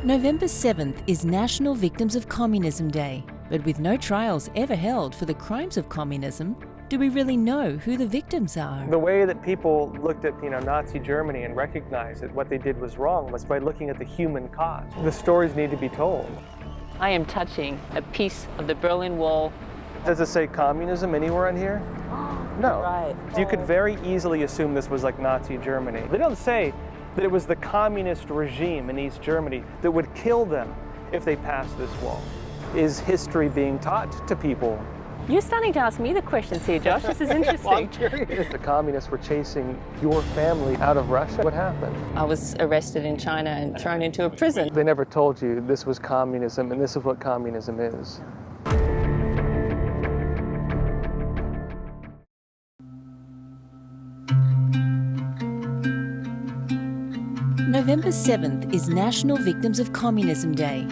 November 7th is National Victims of Communism Day, but with no trials ever held for the crimes of communism, do we really know who the victims are? The way that people looked at, Nazi Germany and recognized that what they did was wrong was by looking at the human cost. The stories need to be told. I am touching a piece of the Berlin Wall. Does it say communism anywhere on here? No. Right. You could very easily assume this was like Nazi Germany. They don't say that it was the communist regime in East Germany that would kill them if they passed this wall. Is history being taught to people? You're starting to ask me the questions here, Josh. This is interesting. Well, I'm curious. If the communists were chasing your family out of Russia, what happened? I was arrested in China and thrown into a prison. They never told you this was communism and this is what communism is. November 7th is National Victims of Communism Day.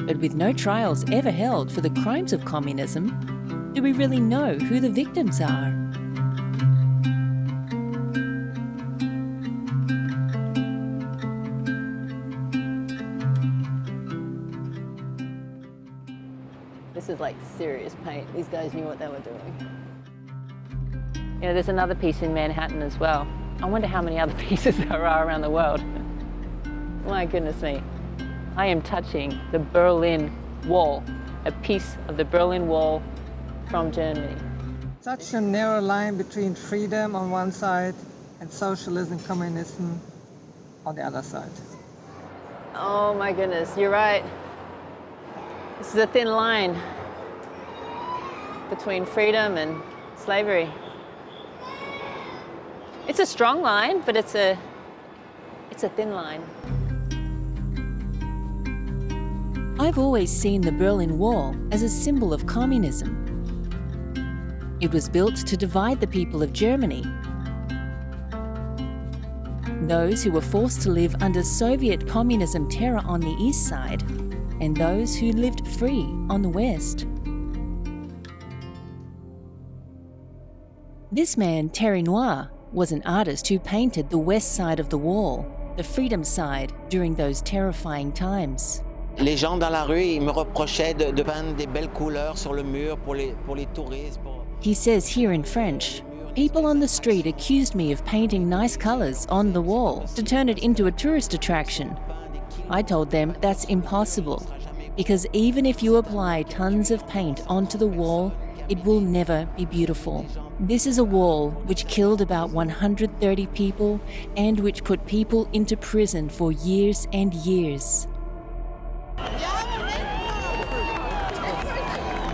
But with no trials ever held for the crimes of communism, do we really know who the victims are? This is like serious paint. These guys knew what they were doing. There's another piece in Manhattan as well. I wonder how many other pieces there are around the world. My goodness me. I am touching the Berlin Wall, a piece of the Berlin Wall from Germany. Such a narrow line between freedom on one side and socialism, communism on the other side. Oh my goodness, you're right. This is a thin line between freedom and slavery. It's a strong line, but it's a thin line. I've always seen the Berlin Wall as a symbol of communism. It was built to divide the people of Germany. Those who were forced to live under Soviet communism terror on the east side, and those who lived free on the west. This man, Noir, was an artist who painted the west side of the wall, the freedom side, during those terrifying times. Les gens dans la rue, ils me reprochaient de peindre des belles couleurs sur le mur pour les touristes. He says here in French, people on the street accused me of painting nice colours on the wall to turn it into a tourist attraction. I told them that's impossible, because even if you apply tons of paint onto the wall, it will never be beautiful. This is a wall which killed about 130 people and which put people into prison for years and years.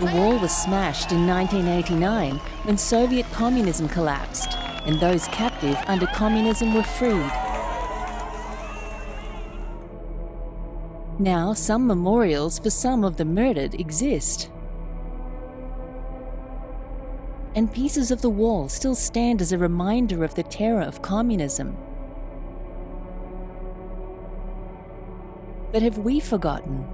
The wall was smashed in 1989 when Soviet communism collapsed and those captive under communism were freed. Now some memorials for some of the murdered exist. And pieces of the wall still stand as a reminder of the terror of communism. But have we forgotten?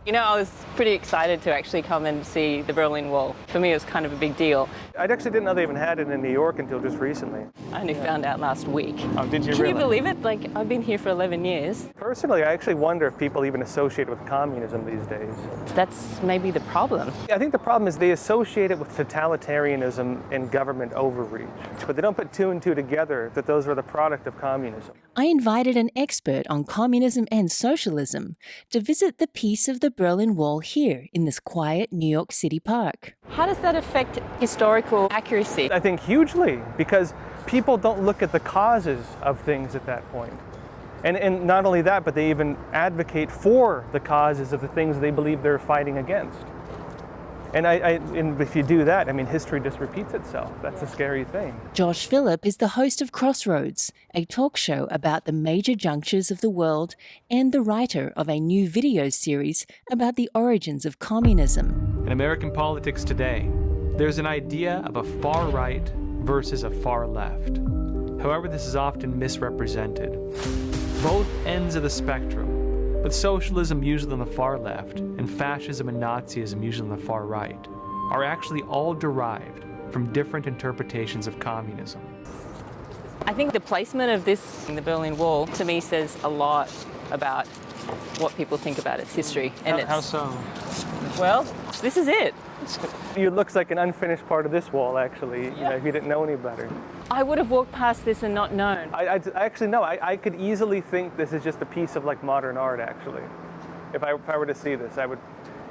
I was pretty excited to actually come and see the Berlin Wall. For me, it was kind of a big deal. I actually didn't know they even had it in New York until just recently. I only found out last week. Oh, did you Can really? you believe it? I've been here for 11 years. Personally, I actually wonder if people even associate it with communism these days. That's maybe the problem. I think the problem is they associate it with totalitarianism and government overreach, but they don't put two and two together that those are the product of communism. I invited an expert on communism and socialism to visit the piece of the Berlin Wall here in this quiet New York City park. How does that affect historical accuracy? I think hugely, because people don't look at the causes of things at that point. And not only that, but they even advocate for the causes of the things they believe they're fighting against. And if you do that, history just repeats itself. That's a scary thing. Josh Philipp is the host of Crossroads, a talk show about the major junctures of the world and the writer of a new video series about the origins of communism. In American politics today, there's an idea of a far right versus a far left. However, this is often misrepresented. Both ends of the spectrum, with socialism usually on the far left and fascism and Nazism usually on the far right, are actually all derived from different interpretations of communism. I think the placement of this in the Berlin Wall, to me, says a lot about what people think about its history. And How so? Well, this is it. It looks like an unfinished part of this wall, actually, you know, if you didn't know any better. I would have walked past this and not known. I actually, no, I could easily think this is just a piece of like modern art, actually. If I were to see this, I would,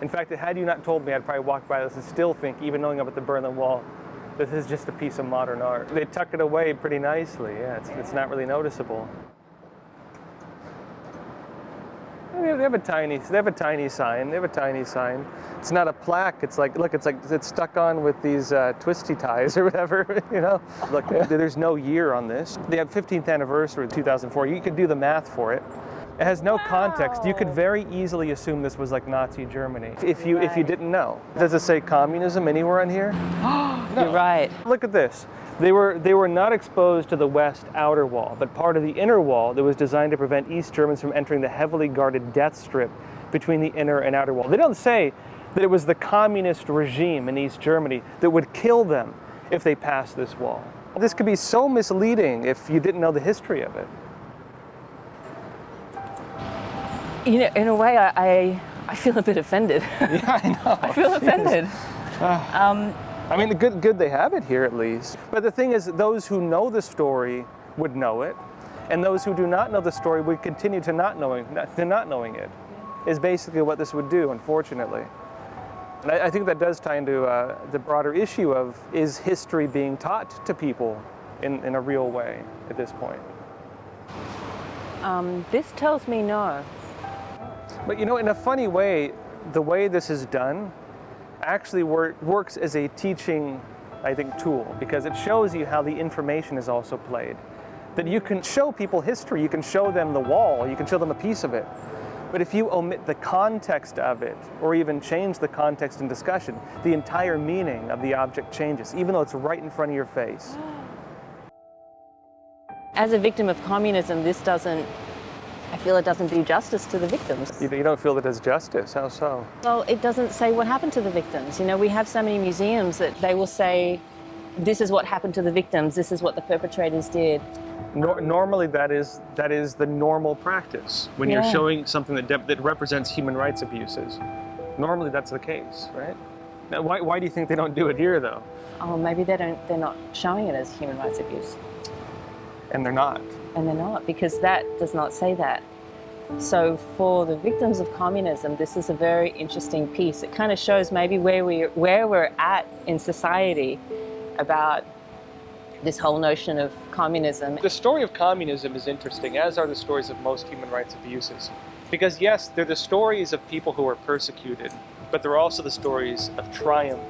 in fact, had you not told me, I'd probably walk by this and still think, even knowing about the Berlin Wall, this is just a piece of modern art. They tuck it away pretty nicely, yeah, it's not really noticeable. They have a tiny sign. They have a tiny sign. It's not a plaque. It's like, look, it's stuck on with these twisty ties or whatever, you know. Look, there's no year on this. They have 15th anniversary, 2004. You could do the math for it. It has no context. You could very easily assume this was like Nazi Germany if you didn't know. Does it say communism anywhere on here? No. You're right. Look at this. They were not exposed to the west outer wall, but part of the inner wall that was designed to prevent East Germans from entering the heavily guarded death strip between the inner and outer wall. They don't say that it was the communist regime in East Germany that would kill them if they passed this wall. This could be so misleading if you didn't know the history of it. You know, in a way, I feel a bit offended. Yeah, I know. I feel offended. I mean, good they have it here at least. But the thing is, those who know the story would know it, and those who do not know the story would continue to not knowing it, is basically what this would do, unfortunately. And I think that does tie into the broader issue of, is history being taught to people in a real way at this point? This tells me no. But you know, in a funny way, the way this is done actually works as a teaching, I think, tool, because it shows you how the information is also played. That you can show people history, you can show them the wall, you can show them a piece of it. But if you omit the context of it, or even change the context in discussion, the entire meaning of the object changes, even though it's right in front of your face. As a victim of communism, I feel it doesn't do justice to the victims. You don't feel that it's justice? How so? Well, it doesn't say what happened to the victims. You know, we have so many museums that they will say, this is what happened to the victims, this is what the perpetrators did. Normally that is the normal practice when you're showing something that represents human rights abuses. Normally that's the case, right? Now, why do you think they don't do it here, though? Oh, maybe they're not showing it as human rights abuse. And they're not. And they're not, because that does not say that. So for the victims of communism, this is a very interesting piece. It kind of shows maybe where we're at in society about this whole notion of communism. The story of communism is interesting, as are the stories of most human rights abuses. Because yes, they're the stories of people who are persecuted, but they're also the stories of triumph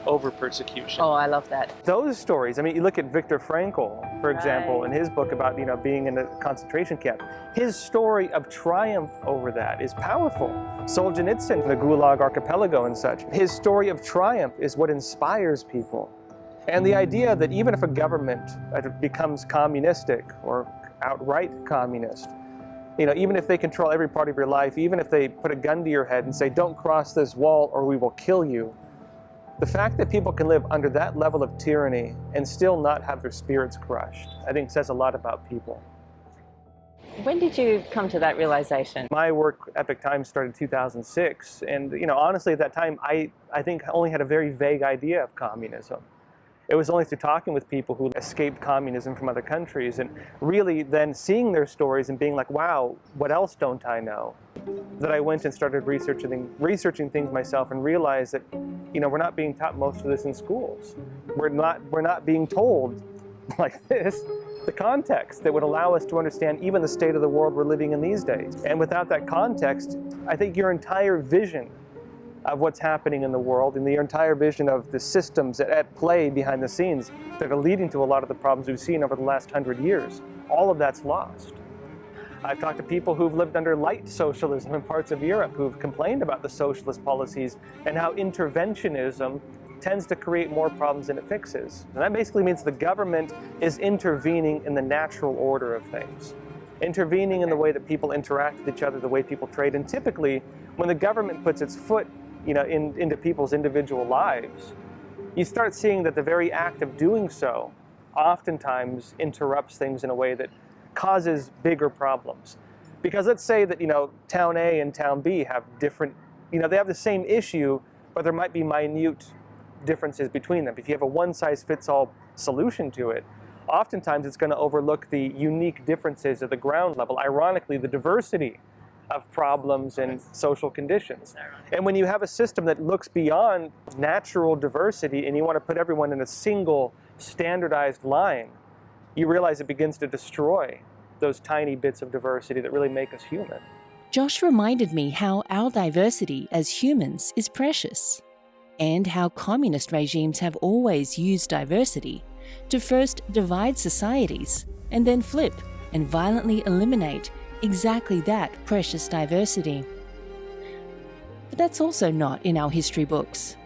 over persecution. Oh, I love that. Those stories, I mean, you look at Viktor Frankl, for example, in his book about, being in a concentration camp. His story of triumph over that is powerful. Solzhenitsyn, the Gulag Archipelago and such. His story of triumph is what inspires people. And the idea that even if a government becomes communistic or outright communist, even if they control every part of your life, even if they put a gun to your head and say, don't cross this wall or we will kill you, the fact that people can live under that level of tyranny and still not have their spirits crushed, I think says a lot about people. When did you come to that realization? My work at the time started in 2006, and honestly at that time I think I only had a very vague idea of communism. It was only through talking with people who escaped communism from other countries and really then seeing their stories and being like, wow, what else don't I know? That I went and started researching things myself and realized that, we're not being taught most of this in schools. We're not being told like this the context that would allow us to understand even the state of the world we're living in these days. And without that context, I think your entire vision of what's happening in the world and the entire vision of the systems at play behind the scenes that are leading to a lot of the problems we've seen over the last 100 years, all of that's lost. I've talked to people who've lived under light socialism in parts of Europe who've complained about the socialist policies and how interventionism tends to create more problems than it fixes. And that basically means the government is intervening in the natural order of things, intervening in the way that people interact with each other, the way people trade. And typically, when the government puts its foot into people's individual lives, you start seeing that the very act of doing so oftentimes interrupts things in a way that causes bigger problems. Because let's say that, town A and town B have different, they have the same issue, but there might be minute differences between them. If you have a one-size-fits-all solution to it, oftentimes it's going to overlook the unique differences at the ground level, ironically, the diversity of problems and social conditions. And when you have a system that looks beyond natural diversity and you want to put everyone in a single standardized line, you realize it begins to destroy those tiny bits of diversity that really make us human. Josh reminded me how our diversity as humans is precious, and how communist regimes have always used diversity to first divide societies and then flip and violently eliminate exactly that precious diversity. But that's also not in our history books.